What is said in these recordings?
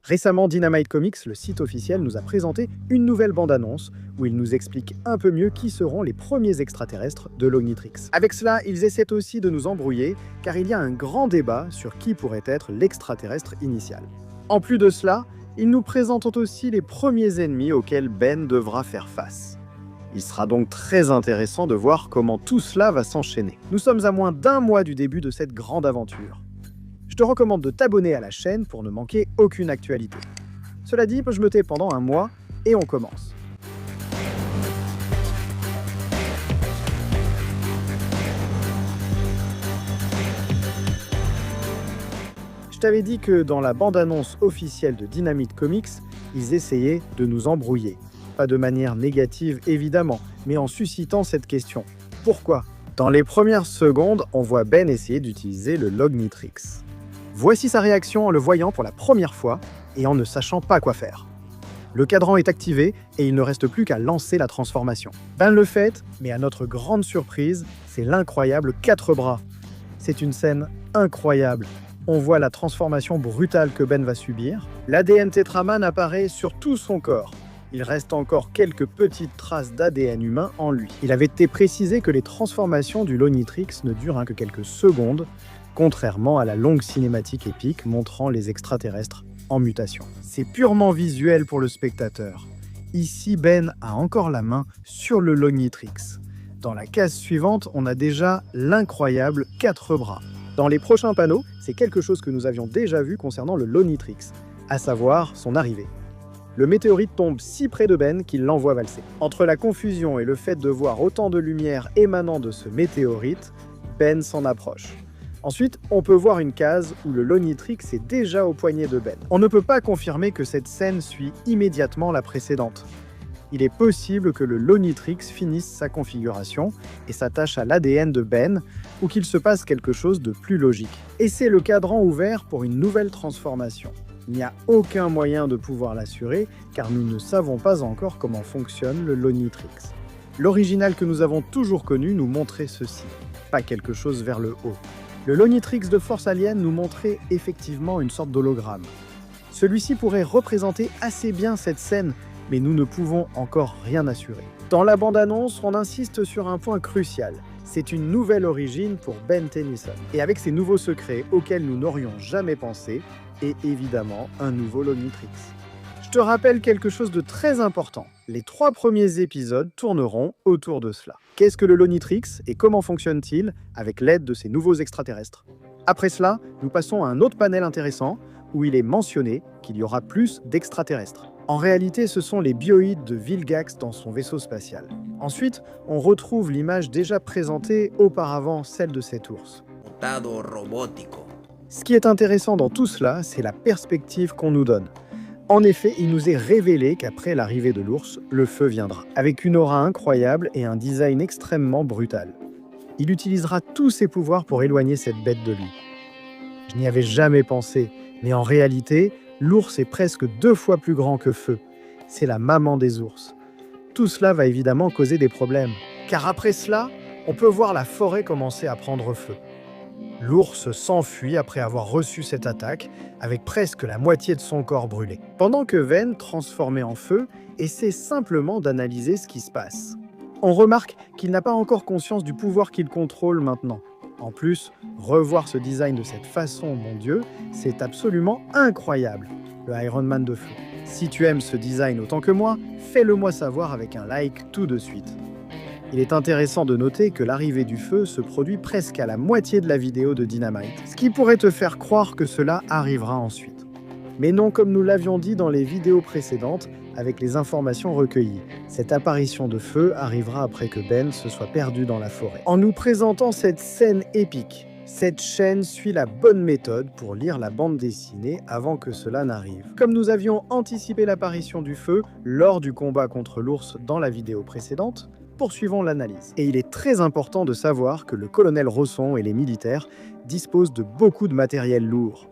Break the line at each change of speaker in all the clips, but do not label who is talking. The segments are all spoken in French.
Récemment, Dynamite Comics, le site officiel, nous a présenté une nouvelle bande-annonce où il nous explique un peu mieux qui seront les premiers extraterrestres de l'Omnitrix. Avec cela, ils essaient aussi de nous embrouiller car il y a un grand débat sur qui pourrait être l'extraterrestre initial. En plus de cela, ils nous présentent aussi les premiers ennemis auxquels Ben devra faire face. Il sera donc très intéressant de voir comment tout cela va s'enchaîner. Nous sommes à moins d'1 mois du début de cette grande aventure. Je te recommande de t'abonner à la chaîne pour ne manquer aucune actualité. Cela dit, je me tais pendant 1 mois et on commence. Je t'avais dit que dans la bande-annonce officielle de Dynamite Comics, ils essayaient de nous embrouiller. Pas de manière négative évidemment, mais en suscitant cette question. Pourquoi ? Dans les premières secondes, on voit Ben essayer d'utiliser le Lognitrix. Voici sa réaction en le voyant pour la première fois et en ne sachant pas quoi faire. Le cadran est activé et il ne reste plus qu'à lancer la transformation. Ben le fait, mais à notre grande surprise, c'est l'incroyable 4 bras. C'est une scène incroyable. On voit la transformation brutale que Ben va subir. L'ADN Tetraman apparaît sur tout son corps. Il reste encore quelques petites traces d'ADN humain en lui. Il avait été précisé que les transformations du Lognitrix ne durent que quelques secondes, contrairement à la longue cinématique épique montrant les extraterrestres en mutation. C'est purement visuel pour le spectateur. Ici, Ben a encore la main sur le Lognitrix. Dans la case suivante, on a déjà l'incroyable 4 bras. Dans les prochains panneaux, c'est quelque chose que nous avions déjà vu concernant le Lognitrix, à savoir son arrivée. Le météorite tombe si près de Ben qu'il l'envoie valser. Entre la confusion et le fait de voir autant de lumière émanant de ce météorite, Ben s'en approche. Ensuite, on peut voir une case où le Lognitrix est déjà au poignet de Ben. On ne peut pas confirmer que cette scène suit immédiatement la précédente. Il est possible que le Lognitrix finisse sa configuration et s'attache à l'ADN de Ben, ou qu'il se passe quelque chose de plus logique. Et c'est le cadran ouvert pour une nouvelle transformation. Il n'y a aucun moyen de pouvoir l'assurer, car nous ne savons pas encore comment fonctionne le Lognitrix. L'original que nous avons toujours connu nous montrait ceci, pas quelque chose vers le haut. Le Lognitrix de Force Alien nous montrait effectivement une sorte d'hologramme. Celui-ci pourrait représenter assez bien cette scène, mais nous ne pouvons encore rien assurer. Dans la bande-annonce, on insiste sur un point crucial. C'est une nouvelle origine pour Ben Tennyson. Et avec ces nouveaux secrets auxquels nous n'aurions jamais pensé, et évidemment un nouveau Lognitrix. Je te rappelle quelque chose de très important. Les 3 premiers épisodes tourneront autour de cela. Qu'est-ce que le Lognitrix et comment fonctionne-t-il avec l'aide de ces nouveaux extraterrestres ? Après cela, nous passons à un autre panel intéressant où il est mentionné qu'il y aura plus d'extraterrestres. En réalité, ce sont les bioïdes de Vilgax dans son vaisseau spatial. Ensuite, on retrouve l'image déjà présentée auparavant, celle de cet ours. Ce qui est intéressant dans tout cela, c'est la perspective qu'on nous donne. En effet, il nous est révélé qu'après l'arrivée de l'ours, le feu viendra, avec une aura incroyable et un design extrêmement brutal. Il utilisera tous ses pouvoirs pour éloigner cette bête de lui. Je n'y avais jamais pensé, mais en réalité, l'ours est presque 2 fois plus grand que Feu. C'est la maman des ours. Tout cela va évidemment causer des problèmes, car après cela, on peut voir la forêt commencer à prendre feu. L'ours s'enfuit après avoir reçu cette attaque, avec presque la moitié de son corps brûlé. Pendant que Ven, transformé en feu, essaie simplement d'analyser ce qui se passe. On remarque qu'il n'a pas encore conscience du pouvoir qu'il contrôle maintenant. En plus, revoir ce design de cette façon, mon Dieu, c'est absolument incroyable, le Iron Man de feu. Si tu aimes ce design autant que moi, fais-le moi savoir avec un like tout de suite. Il est intéressant de noter que l'arrivée du feu se produit presque à la moitié de la vidéo de Dynamite, ce qui pourrait te faire croire que cela arrivera ensuite. Mais non, comme nous l'avions dit dans les vidéos précédentes, avec les informations recueillies, cette apparition de feu arrivera après que Ben se soit perdu dans la forêt. En nous présentant cette scène épique, cette chaîne suit la bonne méthode pour lire la bande dessinée avant que cela n'arrive. Comme nous avions anticipé l'apparition du feu lors du combat contre l'ours dans la vidéo précédente, poursuivons l'analyse. Et il est très important de savoir que le colonel Rosson et les militaires disposent de beaucoup de matériel lourd.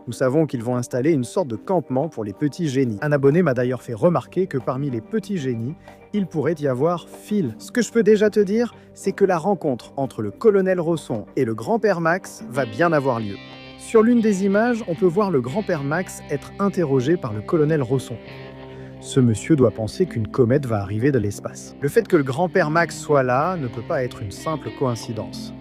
Nous savons qu'ils vont installer une sorte de campement pour les petits génies. Un abonné m'a d'ailleurs fait remarquer que parmi les petits génies, il pourrait y avoir Phil. Ce que je peux déjà te dire, c'est que la rencontre entre le colonel Rosson et le grand-père Max va bien avoir lieu. Sur l'une des images, on peut voir le grand-père Max être interrogé par le colonel Rosson. Ce monsieur doit penser qu'une comète va arriver de l'espace. Le fait que le grand-père Max soit là ne peut pas être une simple coïncidence.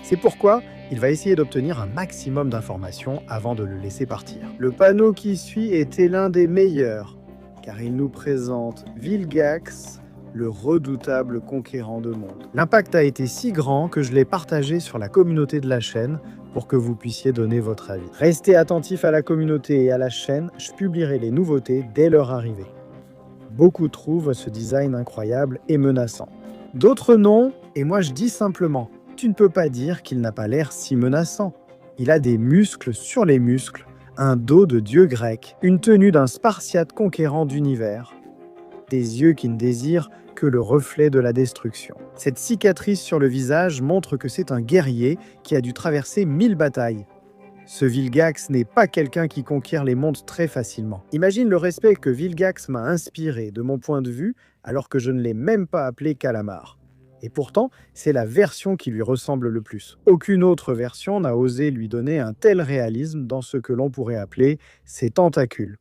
C'est pourquoi il va essayer d'obtenir un maximum d'informations avant de le laisser partir. Le panneau qui suit était l'un des meilleurs, car il nous présente Vilgax, le redoutable conquérant de monde. L'impact a été si grand que je l'ai partagé sur la communauté de la chaîne pour que vous puissiez donner votre avis. Restez attentifs à la communauté et à la chaîne, je publierai les nouveautés dès leur arrivée. Beaucoup trouvent ce design incroyable et menaçant. D'autres non, et moi je dis simplement, tu ne peux pas dire qu'il n'a pas l'air si menaçant. Il a des muscles sur les muscles, un dos de dieu grec, une tenue d'un spartiate conquérant d'univers, des yeux qui ne désirent que le reflet de la destruction. Cette cicatrice sur le visage montre que c'est un guerrier qui a dû traverser 1000 batailles. Ce Vilgax n'est pas quelqu'un qui conquiert les mondes très facilement. Imagine le respect que Vilgax m'a inspiré de mon point de vue alors que je ne l'ai même pas appelé Calamar. Et pourtant, c'est la version qui lui ressemble le plus. Aucune autre version n'a osé lui donner un tel réalisme dans ce que l'on pourrait appeler ses tentacules.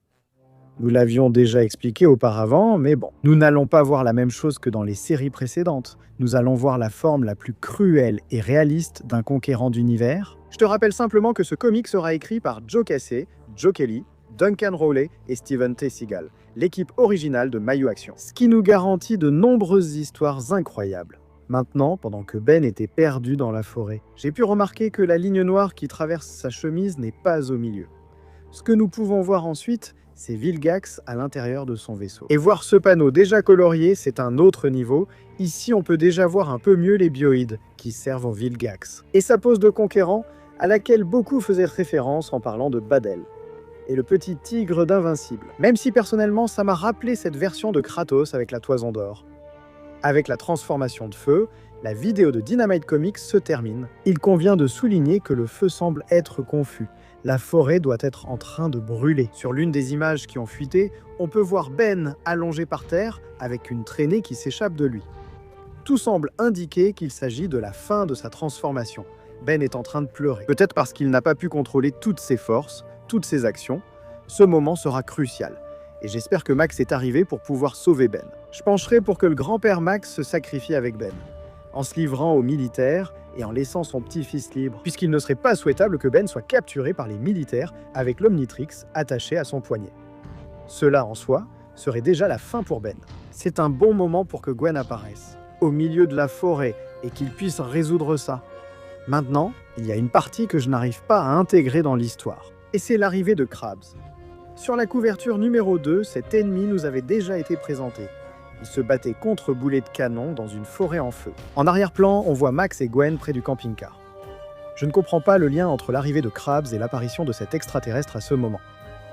Nous l'avions déjà expliqué auparavant, mais bon. Nous n'allons pas voir la même chose que dans les séries précédentes. Nous allons voir la forme la plus cruelle et réaliste d'un conquérant d'univers. Je te rappelle simplement que ce comic sera écrit par Joe Casey, Joe Kelly, Duncan Rowley et Steven T. Seagal, l'équipe originale de Mayu Action. Ce qui nous garantit de nombreuses histoires incroyables. Maintenant, pendant que Ben était perdu dans la forêt, j'ai pu remarquer que la ligne noire qui traverse sa chemise n'est pas au milieu. Ce que nous pouvons voir ensuite, c'est Vilgax à l'intérieur de son vaisseau. Et voir ce panneau déjà colorié, c'est un autre niveau. Ici, on peut déjà voir un peu mieux les bioïdes qui servent au Vilgax. Et sa pose de conquérant, à laquelle beaucoup faisaient référence en parlant de Badel. Et le petit tigre d'Invincible. Même si personnellement, ça m'a rappelé cette version de Kratos avec la toison d'or. Avec la transformation de feu, la vidéo de Dynamite Comics se termine. Il convient de souligner que le feu semble être confus. La forêt doit être en train de brûler. Sur l'une des images qui ont fuité, on peut voir Ben allongé par terre avec une traînée qui s'échappe de lui. Tout semble indiquer qu'il s'agit de la fin de sa transformation. Ben est en train de pleurer. Peut-être parce qu'il n'a pas pu contrôler toutes ses forces, toutes ses actions. Ce moment sera crucial. Et j'espère que Max est arrivé pour pouvoir sauver Ben. Je pencherai pour que le grand-père Max se sacrifie avec Ben, en se livrant aux militaires et en laissant son petit-fils libre, puisqu'il ne serait pas souhaitable que Ben soit capturé par les militaires avec l'Omnitrix attaché à son poignet. Cela, en soi, serait déjà la fin pour Ben. C'est un bon moment pour que Gwen apparaisse, au milieu de la forêt, et qu'il puisse résoudre ça. Maintenant, il y a une partie que je n'arrive pas à intégrer dans l'histoire, et c'est l'arrivée de Krabs. Sur la couverture numéro 2, cet ennemi nous avait déjà été présenté. Il se battait contre boulets de canon dans une forêt en feu. En arrière-plan, on voit Max et Gwen près du camping-car. Je ne comprends pas le lien entre l'arrivée de Krabs et l'apparition de cet extraterrestre à ce moment.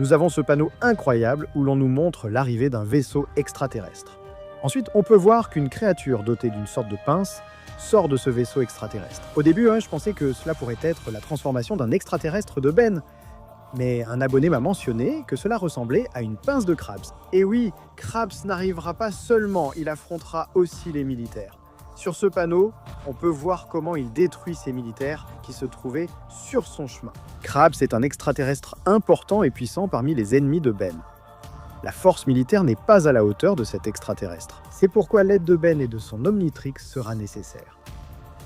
Nous avons ce panneau incroyable où l'on nous montre l'arrivée d'un vaisseau extraterrestre. Ensuite, on peut voir qu'une créature dotée d'une sorte de pince sort de ce vaisseau extraterrestre. Au début, je pensais que cela pourrait être la transformation d'un extraterrestre de Ben. Mais un abonné m'a mentionné que cela ressemblait à une pince de Krabs. Et oui, Krabs n'arrivera pas seulement, il affrontera aussi les militaires. Sur ce panneau, on peut voir comment il détruit ces militaires qui se trouvaient sur son chemin. Krabs est un extraterrestre important et puissant parmi les ennemis de Ben. La force militaire n'est pas à la hauteur de cet extraterrestre. C'est pourquoi l'aide de Ben et de son Omnitrix sera nécessaire.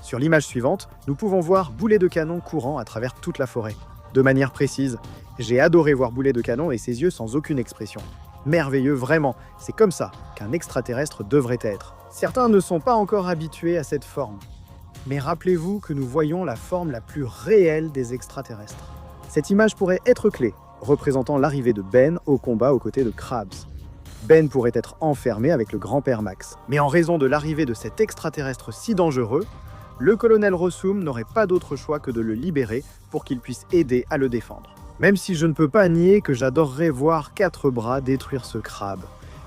Sur l'image suivante, nous pouvons voir Boulet de canon courant à travers toute la forêt. De manière précise, j'ai adoré voir Boulet de canon et ses yeux sans aucune expression. Merveilleux, vraiment, c'est comme ça qu'un extraterrestre devrait être. Certains ne sont pas encore habitués à cette forme. Mais rappelez-vous que nous voyons la forme la plus réelle des extraterrestres. Cette image pourrait être clé, représentant l'arrivée de Ben au combat aux côtés de Krabs. Ben pourrait être enfermé avec le grand-père Max. Mais en raison de l'arrivée de cet extraterrestre si dangereux, le colonel Rossum n'aurait pas d'autre choix que de le libérer pour qu'il puisse aider à le défendre. Même si je ne peux pas nier que j'adorerais voir 4 bras détruire ce crabe.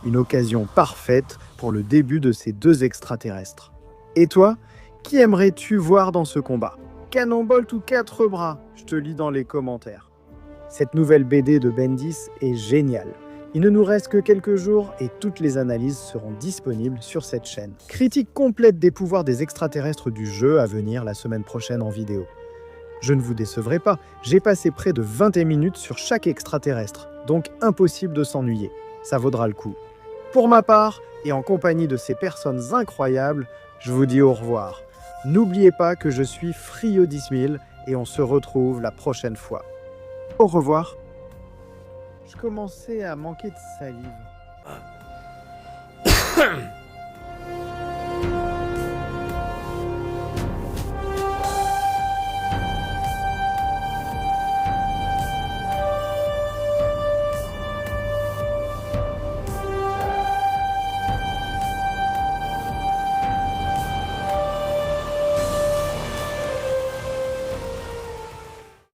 Une occasion parfaite pour le début de ces 2 extraterrestres. Et toi, qui aimerais-tu voir dans ce combat? Cannonbolt ou 4 bras? Je te lis dans les commentaires. Cette nouvelle BD de Bendis est géniale. Il ne nous reste que quelques jours et toutes les analyses seront disponibles sur cette chaîne. Critique complète des pouvoirs des extraterrestres du jeu à venir la semaine prochaine en vidéo. Je ne vous décevrai pas, j'ai passé près de 21 minutes sur chaque extraterrestre, donc impossible de s'ennuyer. Ça vaudra le coup. Pour ma part, et en compagnie de ces personnes incroyables, je vous dis au revoir. N'oubliez pas que je suis Friodismil et on se retrouve la prochaine fois. Au revoir. Je commençais à manquer de salive.